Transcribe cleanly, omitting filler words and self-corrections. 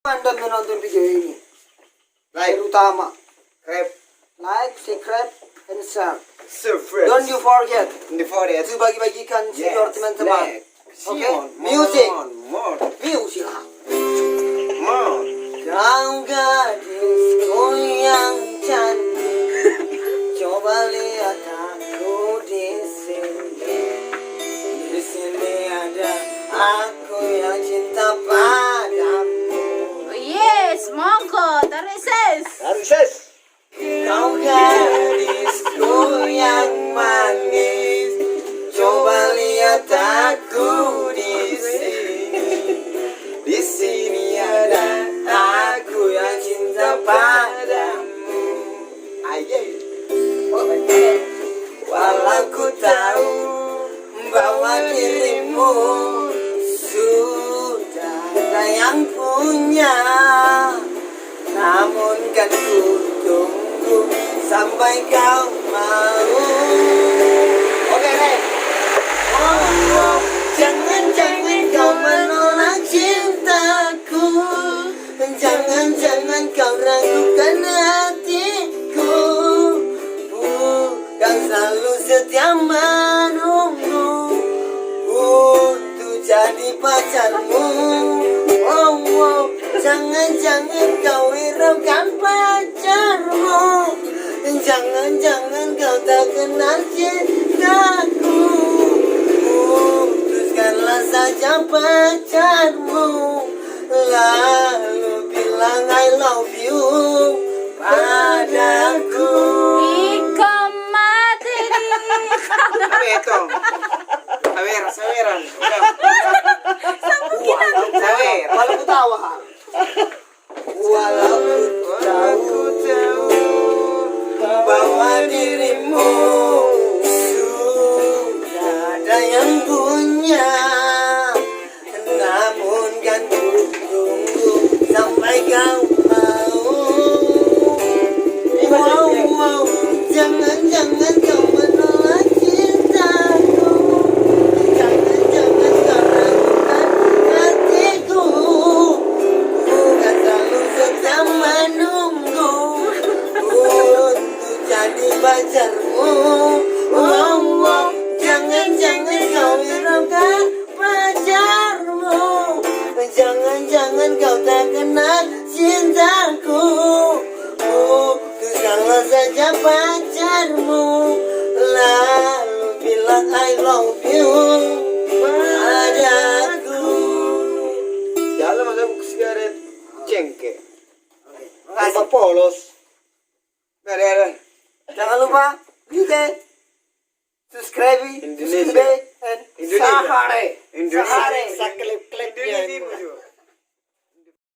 Anda menonton video ini, Like, terutama like, subscribe, and share. subscribe. Don't you forget Before that, to bagi-bagikan video teman-teman. like, Oke, more, music, more. music. More. Kau gadisku yang cantik, coba lihat aku di sini. Di sini ada aku yang cinta padamu. Yes, monggo, terisis. Harus. Kau gadisku yang manis, coba lihat aku di sini. Di sini ada aku yang cinta padamu. Aye. Walau ku tahu bahwa dirimu sudah ada yang punya, namun kan ku tunggu sampai kau mau. Oke, Ren. Oh, jangan kau menolak cintaku, jangan kau ragukan hatiku. Bukan selalu setia menunggu untuk jadi pacarmu. Oh, jangan kau hiraukan pacarmu. Jangan kau tak kenal cintaku. Putuskanlah saja pacarmu, lalu bilang I love you padaku. Iko materi. Apa itu? Saweran. Sawer. Walau ku tahu, walau ku tahu bahwa dirimu sudah ada yang punya, namun kan ku tunggu sampai kau mau. Wow, jangan kau menolak cintaku, jangan kau ragukan hatiku. Bukan selalu setia menunggu untuk jadi pacarmu. Wow, jangan kau hiraukan pacarmu. Jangan kau tak kenal cintaku. Putuskanlah saja pacarmu, lalu bilang I love you padaku. Dalam masa buku sigaret cengkeh. Makasih. Polos. Ada. Jangan lupa subscribe, Indonesia. and Indonesia. Sahare. Indonesia. Saklip-klipnya. Indonesia.